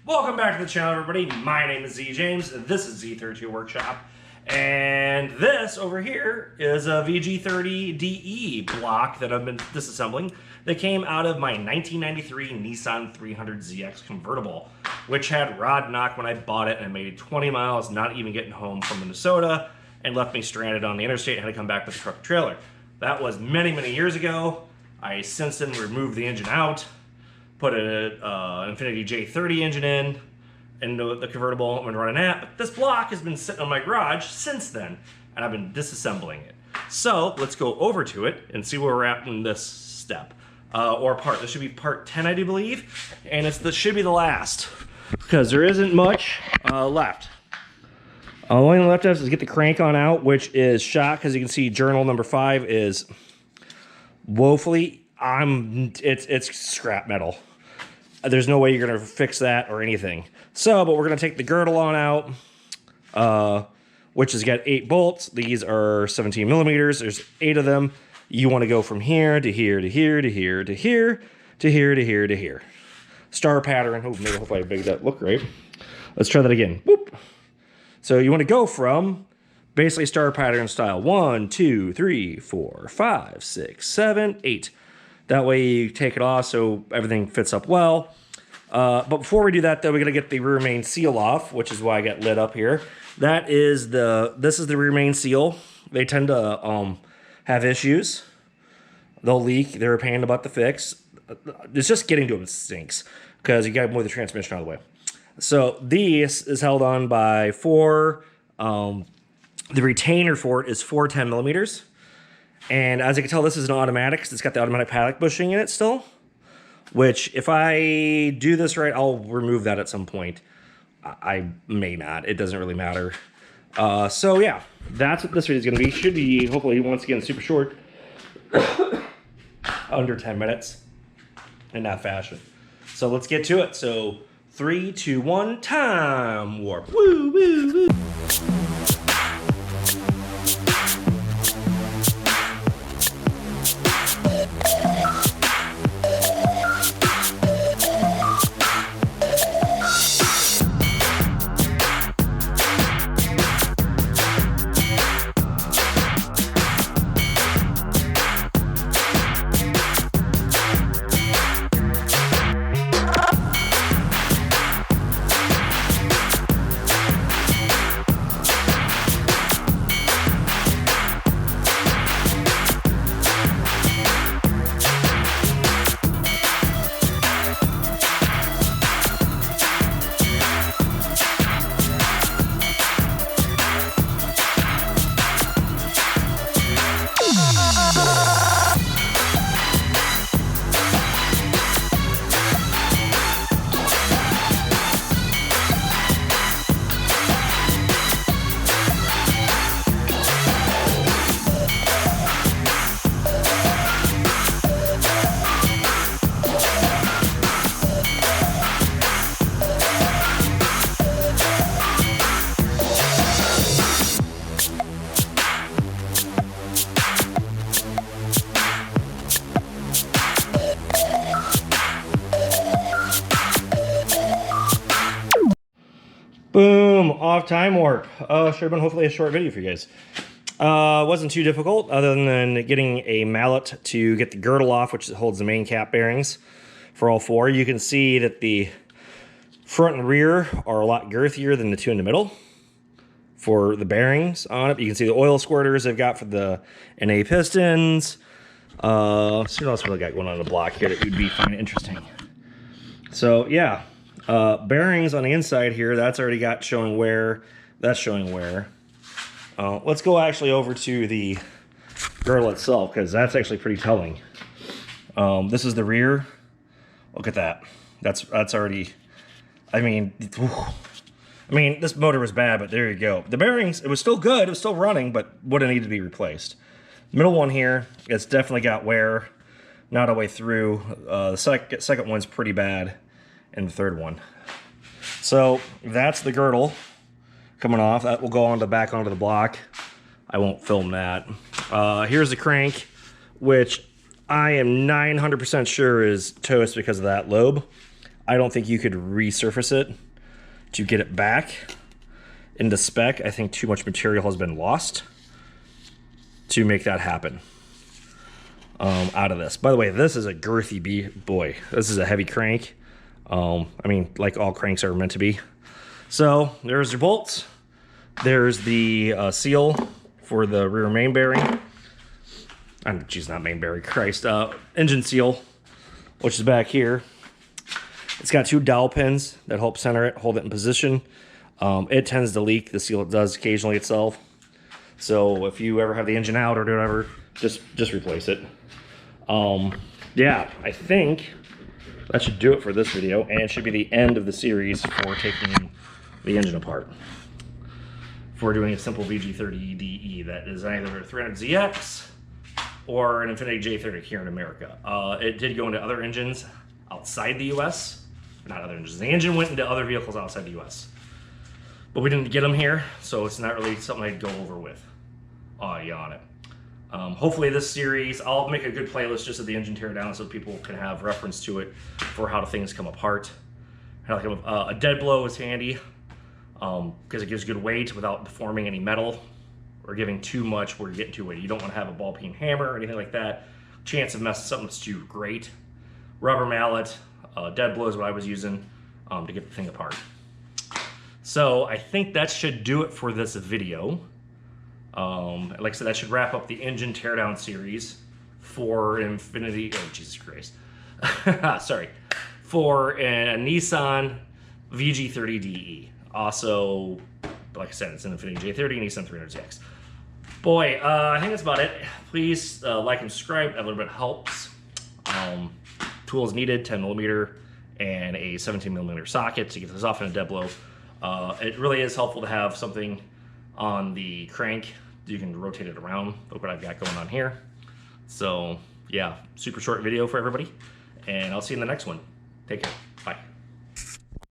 Welcome back to the channel, everybody. My name is Z James. This is Z32 Workshop. And this over here is a VG30DE block that I've been disassembling that came out of my 1993 Nissan 300ZX convertible, which had rod knock when I bought it and made 20 miles, not even getting home from Minnesota, and left me stranded on the interstate and had to come back with a truck and trailer. That was many, many years ago. I since then removed the engine out, put an Infiniti J30 engine in the convertible and been running that. But this block has been sitting on my garage since then, and I've been disassembling it. So let's go over to it and see where we're at in this step or part. This should be part 10, I do believe, and this should be the last because there isn't much left. The only thing left is get the crank on out, which is shot because you can see journal number 5 is woefully. It's scrap metal. There's no way you're gonna fix that or anything. So, but we're gonna take the girdle on out, which has got 8 bolts. These are 17 millimeters. There's 8 of them. You want to go from here to here to here to here to here to here to here to here. Star pattern. Oh, maybe hopefully I made that look right. Let's try that again. Whoop. So you want to go from basically star pattern style 1, 2, 3, 4, 5, 6, 7, 8. That way you take it off so everything fits up well. But before we do that, though, we got to get the rear main seal off, which is why I got lit up here. This is the rear main seal. They tend to have issues. They'll leak. They're a pain in the butt to fix. It's just getting to them stinks because you got to move the transmission out of the way. So this is held on by 4. The retainer for it is 4 10 millimeters. And as you can tell, this is an automatic because it's got the automatic paddock bushing in it still. Which, if I do this right, I'll remove that at some point. I may not. It doesn't really matter. So, yeah. That's what this video is going to be. Should be, hopefully, once again, super short. Under 10 minutes. In that fashion. So, let's get to it. So, 3, 2, 1, time warp. Woo, woo, woo. Boom, off time warp. Should have been hopefully a short video for you guys. Wasn't too difficult other than getting a mallet to get the girdle off, which holds the main cap bearings for all 4. You can see that the front and rear are a lot girthier than the 2 in the middle for the bearings on it. You can see the oil squirters they've got for the NA pistons. So what else we got going on the block here that you'd be finding interesting? So yeah. Bearings on the inside here, that's already got showing wear. That's showing wear. Let's go actually over to the girdle itself because that's actually pretty telling. This is the rear. Look at that. That's already. I mean, this motor was bad, but there you go. The bearings, it was still good. It was still running, but would have needed to be replaced. Middle one here, it's definitely got wear. Not all the way through. The second one's pretty bad. And the third one. So that's the girdle coming off. That will go back onto the block. I won't film that. Here's the crank, which I am 900% sure is toast because of that lobe. I don't think you could resurface it to get it back into spec. I think too much material has been lost to make that happen out of this. By the way, this is a girthy boy. This is a heavy crank. I mean, like all cranks are meant to be. So there's your bolts. There's the seal for the rear main bearing. Geez, not main bearing, Christ. Engine seal, which is back here. It's got 2 dowel pins that help center it, hold it in position. It tends to leak. The seal does occasionally itself. So if you ever have the engine out or whatever, just replace it. Yeah, I think that should do it for this video, and it should be the end of the series for taking the engine apart. For doing a simple VG30DE that is either a 300ZX or an Infiniti J30 here in America. It did go into other engines outside the US. Not other engines. The engine went into other vehicles outside the US. But we didn't get them here, so it's not really something I'd go over with you on it. Hopefully this series, I'll make a good playlist just of the engine teardown so people can have reference to it for how things come apart. A dead blow is handy because it gives good weight without deforming any metal or giving too much where you're getting too weighty. You don't want to have a ball peen hammer or anything like that. Chance of messing something that's too great. Rubber mallet, dead blow is what I was using to get the thing apart. So I think that should do it for this video. Like I said, that should wrap up the engine teardown series for Infiniti. Oh, Jesus Christ. Sorry. For a Nissan VG30DE. Also, like I said, it's an Infiniti J30 and Nissan 300ZX. Boy, I think that's about it. Please like and subscribe. Every little bit helps. Tools needed, 10mm and a 17mm socket to get this off in a dead blow. It really is helpful to have something on the crank. You can rotate it around. Look what I've got going on here. So yeah, super short video for everybody, and I'll see you in the next one. Take care.